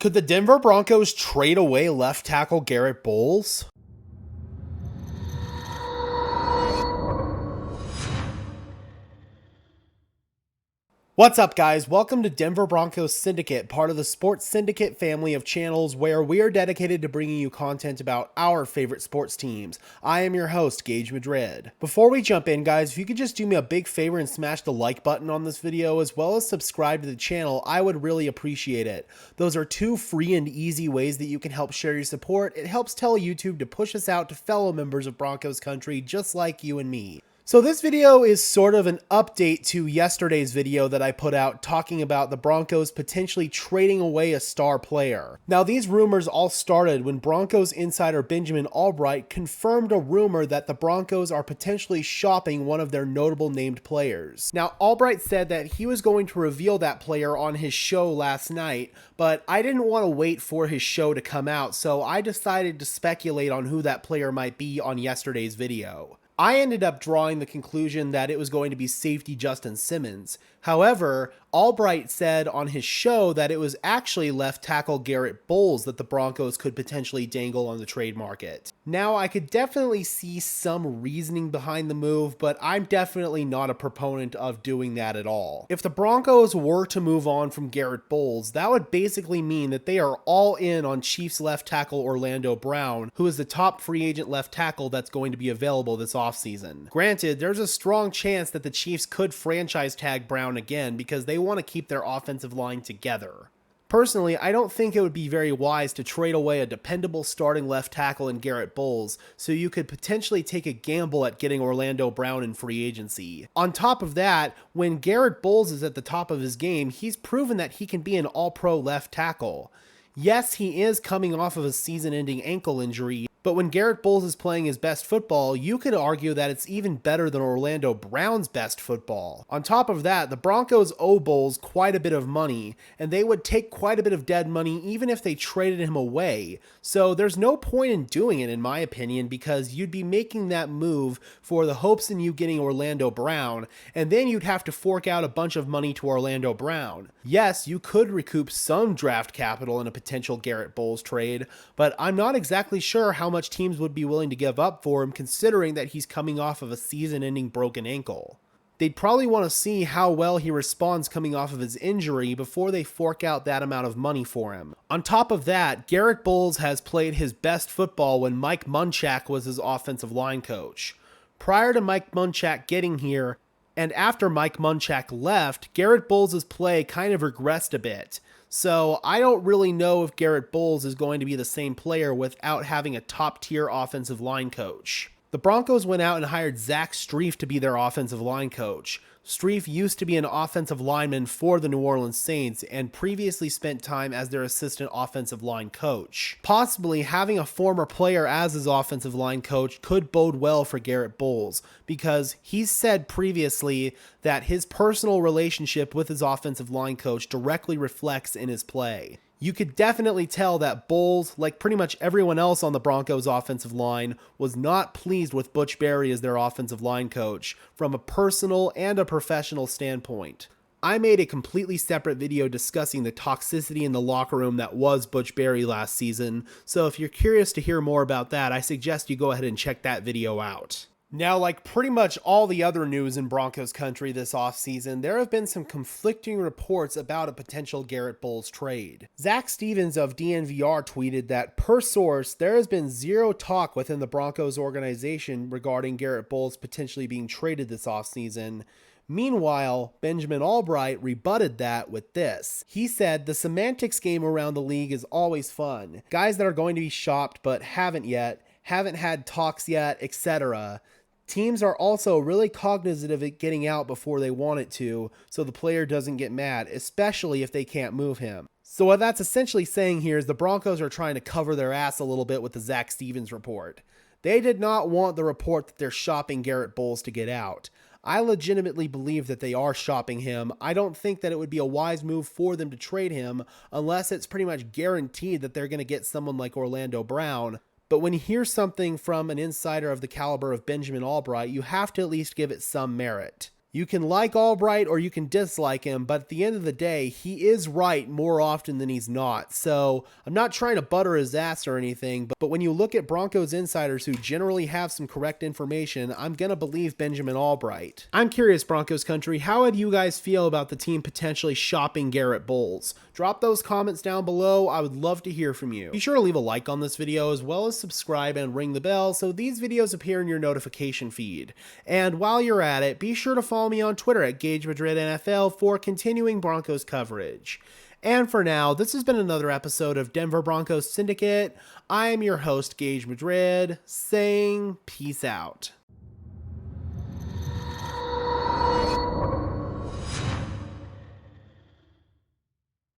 Could the Denver Broncos trade away left tackle Garett Bolles? What's up, guys? Welcome to Denver Broncos Syndicate, part of the Sports Syndicate family of channels where we are dedicated to bringing you content about our favorite sports teams. I am your host, Gage Madrid. Before we jump in, guys, if you could just do me a big favor and smash the like button on this video, as well as subscribe to the channel, I would really appreciate it. Those are two free and easy ways that you can help share your support. It helps tell YouTube to push us out to fellow members of Broncos country just like you and me. So this video is sort of an update to yesterday's video that I put out talking about the Broncos potentially trading away a star player. Now, these rumors all started when Broncos insider Benjamin Albright confirmed a rumor that the Broncos are potentially shopping one of their notable named players. Now, Albright said that he was going to reveal that player on his show last night, but I didn't want to wait for his show to come out, so I decided to speculate on who that player might be on yesterday's video. I ended up drawing the conclusion that it was going to be safety Justin Simmons. However, Albright said on his show that it was actually left tackle Garett Bolles that the Broncos could potentially dangle on the trade market. Now, I could definitely see some reasoning behind the move, but I'm definitely not a proponent of doing that at all. If the Broncos were to move on from Garett Bolles, that would basically mean that they are all in on Chiefs left tackle Orlando Brown, who is the top free agent left tackle that's going to be available this offseason. Granted, there's a strong chance that the Chiefs could franchise tag Brown again because they want to keep their offensive line together. Personally, I don't think it would be very wise to trade away a dependable starting left tackle in Garett Bolles, so you could potentially take a gamble at getting Orlando Brown in free agency. On top of that, when Garett Bolles is at the top of his game, he's proven that he can be an all-pro left tackle. Yes, he is coming off of a season-ending ankle injury, but when Garett Bolles is playing his best football, you could argue that it's even better than Orlando Brown's best football. On top of that, the Broncos owe Bolles quite a bit of money, and they would take quite a bit of dead money even if they traded him away. So there's no point in doing it, in my opinion, because you'd be making that move for the hopes in you getting Orlando Brown, and then you'd have to fork out a bunch of money to Orlando Brown. Yes, you could recoup some draft capital in a potential Garett Bolles trade, but I'm not exactly sure how much teams would be willing to give up for him, considering that he's coming off of a season-ending broken ankle. They'd probably want to see how well he responds coming off of his injury before they fork out that amount of money for him. On top of that, Garett Bolles has played his best football when Mike Munchak was his offensive line coach. Prior to Mike Munchak getting here, and after Mike Munchak left, Garett Bolles' play kind of regressed a bit. So I don't really know if Garett Bolles is going to be the same player without having a top-tier offensive line coach. The Broncos went out and hired Zach Strief to be their offensive line coach. Strief used to be an offensive lineman for the New Orleans Saints and previously spent time as their assistant offensive line coach. Possibly having a former player as his offensive line coach could bode well for Garett Bolles, because he's said previously that his personal relationship with his offensive line coach directly reflects in his play. You could definitely tell that Bolles, like pretty much everyone else on the Broncos offensive line, was not pleased with Butch Barry as their offensive line coach from a personal and a professional standpoint. I made a completely separate video discussing the toxicity in the locker room that was Butch Barry last season, so if you're curious to hear more about that, I suggest you go ahead and check that video out. Now, like pretty much all the other news in Broncos country this offseason, there have been some conflicting reports about a potential Garett Bolles trade. Zach Stevens of DNVR tweeted that, per source, there has been zero talk within the Broncos organization regarding Garett Bolles potentially being traded this offseason. Meanwhile, Benjamin Albright rebutted that with this. He said, "The semantics game around the league is always fun. Guys that are going to be shopped but haven't yet, haven't had talks yet, etc. Teams are also really cognizant of it getting out before they want it to, so the player doesn't get mad, especially if they can't move him." So what that's essentially saying here is the Broncos are trying to cover their ass a little bit with the Zach Stevens report. They did not want the report that they're shopping Garett Bolles to get out. I legitimately believe that they are shopping him. I don't think that it would be a wise move for them to trade him unless it's pretty much guaranteed that they're going to get someone like Orlando Brown. But when you hear something from an insider of the caliber of Benjamin Albright, you have to at least give it some merit. You can like Albright or you can dislike him, but at the end of the day, he is right more often than he's not. So I'm not trying to butter his ass or anything, but when you look at Broncos insiders who generally have some correct information, I'm going to believe Benjamin Albright. I'm curious, Broncos country, how would you guys feel about the team potentially shopping Garett Bolles? Drop those comments down below. I would love to hear from you. Be sure to leave a like on this video as well as subscribe and ring the bell so these videos appear in your notification feed. And while you're at it, be sure to follow me on Twitter at Gage Madrid NFL for continuing Broncos coverage. And for now, this has been another episode of Denver Broncos Syndicate. I am your host, Gage Madrid, saying peace out.